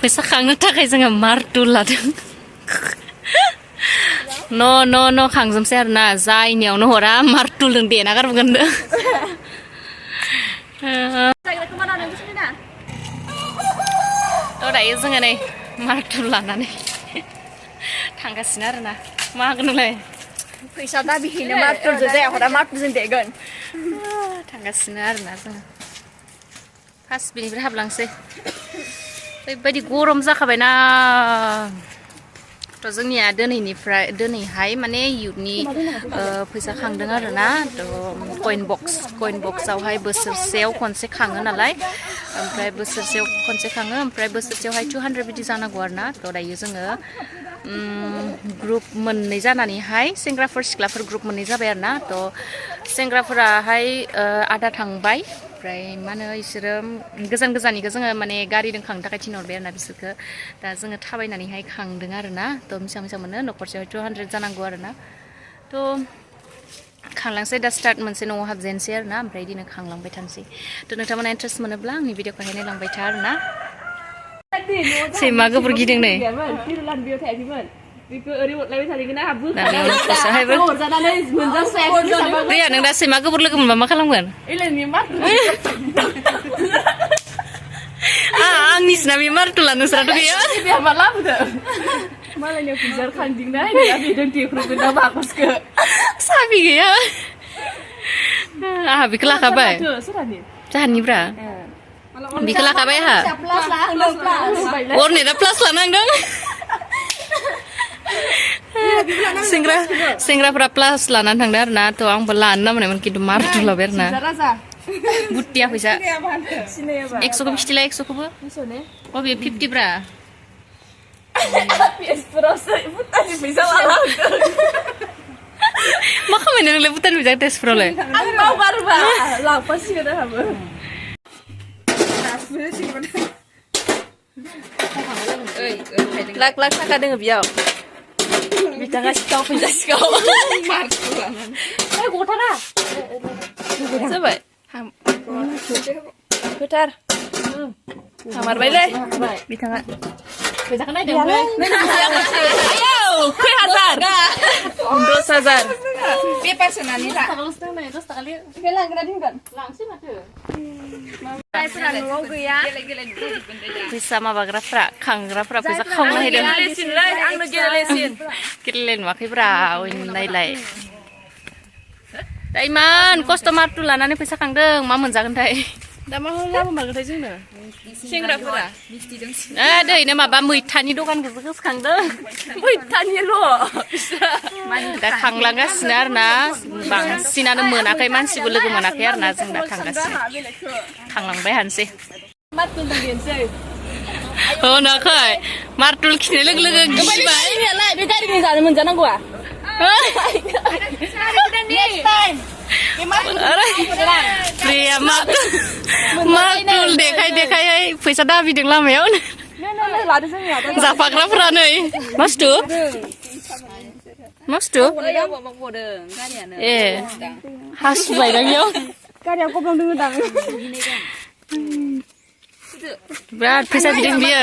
फैसा खांनो थाखाय जोङो मार्तुल लादों न' खांजोबसै आरो ना जायनियावनो हरा मार्तुलजों देना गारबोगोन थ' दायो जोङो नै मार्तुल लानानै थांगासिनो आरो ना मा होगोन नोंलाय फैसा दाबिहैनो मार्तुलजों जाया हरा मार्तुलजों देगोन थांगासिनो आरो ना जोङो फार्स्ट बेनिफ्राय हाबलांसै ओरैबायदि गरम जाखाबायना थ' जोंनिया दिनैहाय माने इयुथनि फैसा खांदों आरो ना थ' कइन बक्सआवहाय बोसोरसेयाव खनसे खाङो नालाय ओमफ्राय बोसोरसेयाव खनसे खाङो ओमफ्राय बोसोरसेयावहाय 200 बिदि जानांगौ आरो ना थ' दायो जोङो ग्रुप मोननै जानानैहाय सेंग्राफोर सिख्लाफोर ग्रुप मोननै जाबाय आरो ना थ' सेंग्राफोराहाय आदा थांबाय ओमफ्राय मा होनो बिसोरो गोजाननिखौ जोङो माने गारिजों खांनो थाखाय थिनहरबाय आरो ना बिसोरखो दा जोङो थाबायनानैहाय खांदों आरो ना थ' मिसा मोनो न'खरसेयावहाय 200 जानांगौ आरो ना थ' खांलांसै दा स्टार्ट मोनसे न'आव हाबजेनसै आरो ना ओमफ्राय बिदिनो खांलांबाय थानोसै थ' नोंथांमोना इन्ट्रेस्ट मोनोब्ला आंनि भिडिअखौहाय नायलांबाय था आरो ना सैमा गोबोर गिदिं नै दैया नों दा सैमा गोबोर लोगो मोनबा मा खालामगोन आंनिसिना बे मार्तुला नोंस्राथ' गैया साबि गैया आंहा बेखौ लाखाबाय जाहानिब्रा बेखौ लाखाबाय आंहा अरनेटा प्लास लानांदों सेंग्राफोरा प्लास लानानै थांदों आरो ना थ' आंबो लानो नामायमोन खिन्थु मार्तुल लाबाय आरो ना बुटिया फैसा 100खौ फिथिला 100खौबो अबे 50 ब्रा मा खामायनो नोंलाय भुटान फैसा तेजपुरावलाय लाख थाखा दोङो बेयाव बिथाङा सिखाव फैसा सिखाव गथारा जाबाय फोथार हामारबायलै बिथाङा फैसाखौ नायदों ओमफ्राय 10,000 पेपार सोनानै ला 10 थाखालि बे लांग्रा दोनगोन लांसै माथो जायफोरा न'आव गैया फैसा माबाग्राफ्रा खांग्राफ्रा फैसा खावना होदों आंनो गेलेले नुवाखैब्रा नायलाय दा इमान खस्थ' मार्तुल लानानै फैसा खांदों मा मोनजागोनथाय दा मा लाबोमारगोनथाय जोंनो सेंग्राफोरा दैनो माबा मैथानि दखानखौसो गोसोखांदों मैथानिल' दा खांलांगासिनो आरो ना बांसिनानो मोनाखै मानसिबो लोगो मोनाखै आरो ना जों दा थांगासिनो खांलांबाय हानोसै होनाखै मार्तुल खिनाय लोगो लोगो गिबाय बे गारिनि जानो मोनजानांगौआ प्रिया मार्तुल देखाय फैसा दाबिदों लामायाव जाफाग्राफ्रा नै मास्तु ए हासुबायदां इयाव गारिया गब्लं दां बिराद फैसा बिदों बियो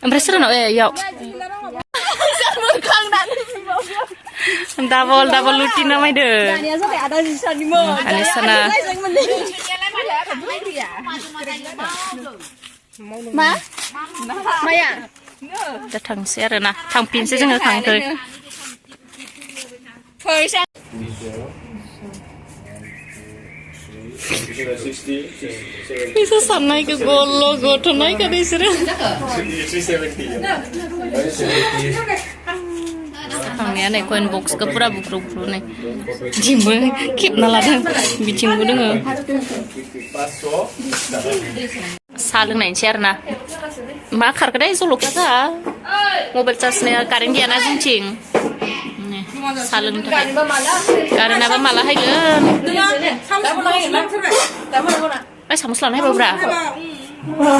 ओमफ्राय सोरनाव इयाव डाबल लुटि नामायदो आनिसाना माया दा थांसै आरो ना थांफिनसै जोङो थांखै फैसा साननायखौ गल' गथ'नायखौ बिसोरो थांनाया नै कइन बक्सखौ पुरा बुख्रु नै बिथिंबो खेबना लादों बिथिंबो दोङो साहा लोंनायसै आरो ना मा खारगोनथाय जल'खाखा मबाइल चार्ज होनाया कारेन्ट गैयाना जोंथिं साहा लोंनो थाखाय कारेन्टआबा माला हायगोन सामस लानो हायबाब्रा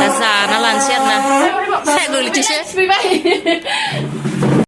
दा जाना लानोसै आरो ना साया गोलैथोसो